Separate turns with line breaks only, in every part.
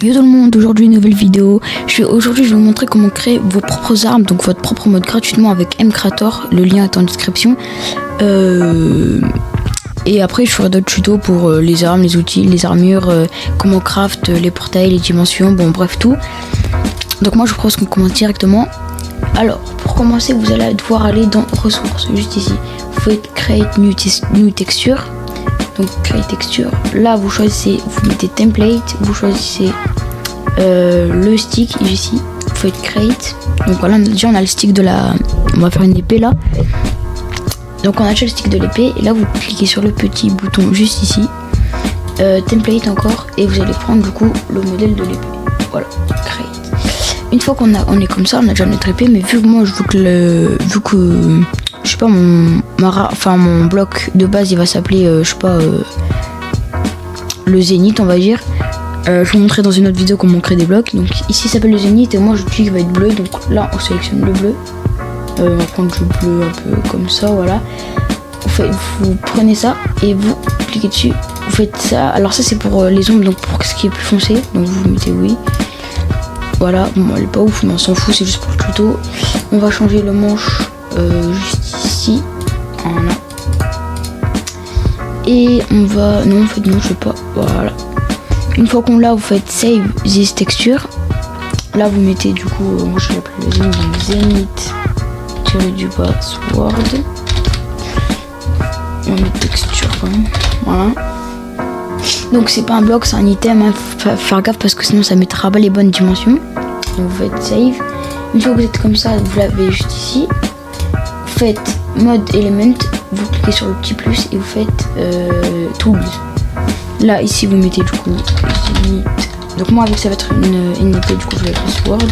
Yo tout le monde, aujourd'hui une nouvelle vidéo. Aujourd'hui je vais vous montrer comment créer vos propres armes, donc votre propre mode gratuitement avec Mcreator, le lien est en description. Et après je ferai d'autres tutos pour les armes, les outils, les armures, comment craft, les portails, les dimensions, bon bref tout. Donc moi je propose qu'on commence directement. Alors pour commencer vous allez devoir aller dans ressources, juste ici. Vous faites create new texture. Donc create texture, là vous choisissez, vous mettez template, vous choisissez le stick ici, vous faites create. Donc voilà, déjà on a le stick de la, on va faire une épée là. Donc on achète le stick de l'épée et là vous cliquez sur le petit bouton juste ici, template encore, et vous allez prendre du coup le modèle de l'épée. Voilà, create. Une fois qu'on est comme ça, on a déjà notre épée, mais vu que moi je veux que je sais pas, mon bloc de base il va s'appeler je sais pas, le zénith on va dire. Je vous montrerai dans une autre vidéo comment on crée des blocs. Donc ici ça s'appelle le zénith et moi je dis qu'il va être bleu, donc là on sélectionne le bleu. On va prendre le bleu un peu comme ça, voilà. Vous prenez ça et vous cliquez dessus, vous faites ça. Alors ça c'est pour les ombres, donc pour ce qui est plus foncé, donc vous mettez oui. Voilà, bon elle est pas ouf mais on s'en fout, c'est juste pour le tuto. On va changer le manche juste ici, voilà. Et on va, non en fait non je sais pas, voilà. Une fois qu'on l'a, vous faites save this texture. Là vous mettez du coup, moi je l'appelle le zénith, donc zénith tiré du bas sword. On met texture quand même, voilà. Donc c'est pas un bloc, c'est un item, hein. Faut faire gaffe parce que sinon ça mettra pas les bonnes dimensions. Donc vous faites save. Une fois que vous êtes comme ça, vous l'avez juste ici. Vous faites mode element, vous cliquez sur le petit plus et vous faites tools. Là ici vous mettez du coup zénith. Donc moi avec ça va être une épée, du coup je vais appeler sword.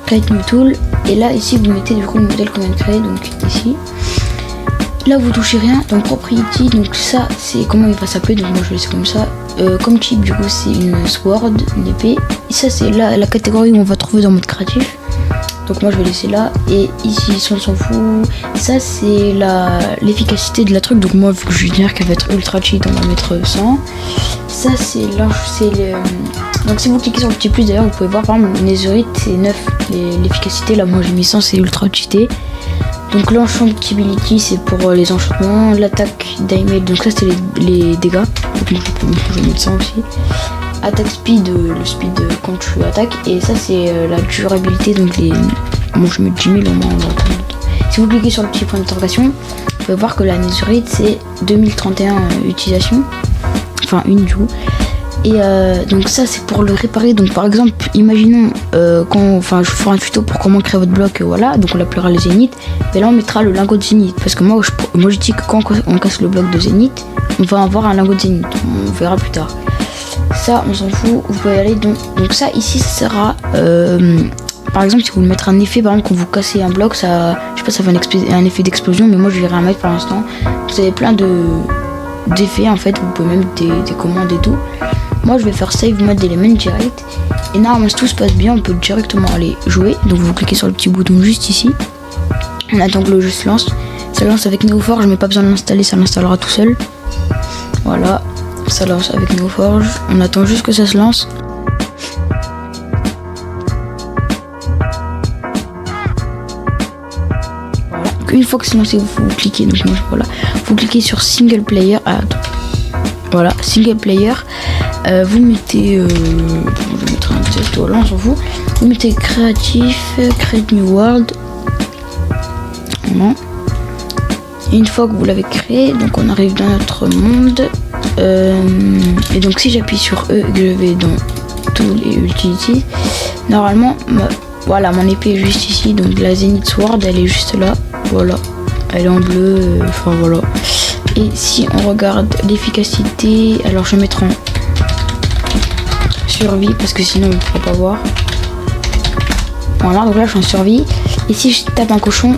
Create new tool. Et là ici vous mettez du coup le modèle qu'on vient de créer, donc ici. Là vous touchez rien, donc propriety, donc ça c'est comment il va s'appeler, donc moi je vais laisser comme ça. Comme type du coup c'est une sword, une épée. Et ça c'est la catégorie où on va trouver dans mode créatif. Donc moi je vais laisser là. Et ici on s'en fout. Ça c'est l'efficacité de la truc. Donc moi vu que je vais dire qu'elle va être ultra cheat, on va mettre 100. Ça c'est là, donc si vous cliquez sur le petit plus d'ailleurs vous pouvez voir par exemple le netherite c'est 9 l'efficacité. Là moi j'ai mis 100, c'est ultra cheaté. Donc l'enchantability c'est pour les enchantements, l'attaque damage, donc ça c'est les dégâts, donc moi je vais mettre ça aussi. Attaque speed, le speed quand tu attaques, et ça c'est la durabilité, donc moi je mets 10 000 au moins. Si vous cliquez sur le petit point d'interrogation, vous pouvez voir que la netherite c'est 2031 utilisation, enfin une du coup. Et donc ça c'est pour le réparer. Donc par exemple imaginons je vous ferai un tuto pour comment créer votre bloc, voilà, donc on l'appellera le zénith, et là on mettra le lingot de zénith parce que moi je dis que quand on casse le bloc de zénith on va avoir un lingot de zénith, on verra plus tard. Ça on s'en fout, vous pouvez aller donc ça ici ça sera par exemple si vous voulez mettre un effet, par exemple quand vous cassez un bloc, ça je sais pas, ça fait un effet d'explosion, mais moi je vais rien mettre pour l'instant. Vous avez plein d'effets en fait, vous pouvez même des commandes et tout. Moi je vais faire save mode element direct. Et normalement si tout se passe bien on peut directement aller jouer. Donc vous cliquez sur le petit bouton juste ici. On attend que le jeu se lance. Ça lance avec Neoforge, mais pas besoin de l'installer, ça l'installera tout seul. Voilà, ça lance avec Neoforge. On attend juste que ça se lance. Voilà. Donc une fois que c'est lancé, vous cliquez. Donc moi voilà, vous cliquez sur single player. Voilà, single player. Vous mettez, je vais mettre un test, voilà, on s'en fout. Vous mettez créatif, create new world. Voilà. Et une fois que vous l'avez créé, donc on arrive dans notre monde. Et donc si j'appuie sur E et que je vais dans tous les utilities, normalement, voilà, mon épée est juste ici. Donc la Zenith Sword, elle est juste là. Voilà, elle est en bleu. Enfin voilà. Et si on regarde l'efficacité, alors je vais mettre en survie parce que sinon on ne pourra pas voir. Voilà, donc là je suis en survie. Et si je tape un cochon,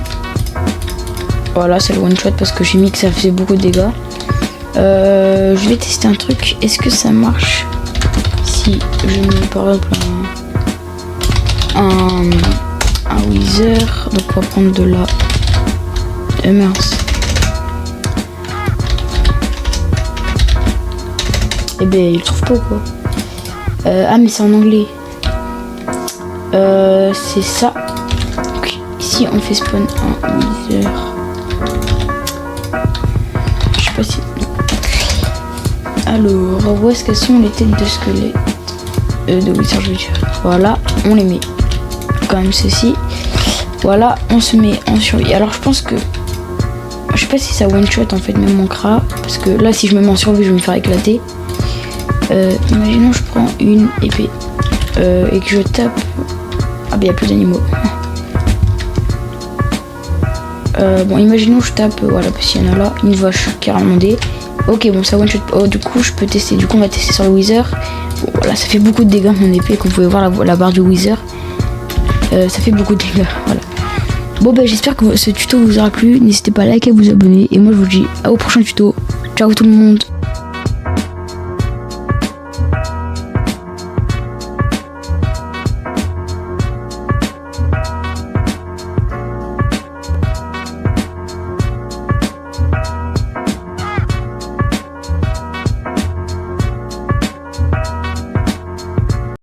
voilà, c'est le one shot parce que j'ai mis que ça faisait beaucoup de dégâts. Je vais tester un truc. Est-ce que ça marche si je mets par exemple un wither? Donc on va prendre de la mince. Et ben il trouve pas quoi. Ah mais c'est en anglais. C'est ça. Donc, ici on fait spawn un wither. Je sais pas si... Alors, où est-ce qu'elles sont les têtes de squelette de wither, je veux dire. Voilà, on les met. Quand même ceci. Voilà, on se met en survie. Alors je pense que... Je sais pas si ça one shot en fait même mon cra. Parce que là si je me mets en survie je vais me faire éclater. Imaginons je prends une épée. Et que je tape... Ah bah y'a plus d'animaux. Bon imaginons je tape, voilà parce qu'il y en a là, une vache qui a remonté. Ok bon ça one shot. Oh du coup je peux tester, du coup on va tester sur le wither. Bon, voilà ça fait beaucoup de dégâts mon épée, comme vous pouvez voir la barre du wither. Ça fait beaucoup de dégâts, voilà. Bon bah j'espère que ce tuto vous aura plu, n'hésitez pas à liker et à vous abonner. Et moi je vous dis au prochain tuto. Ciao tout le monde.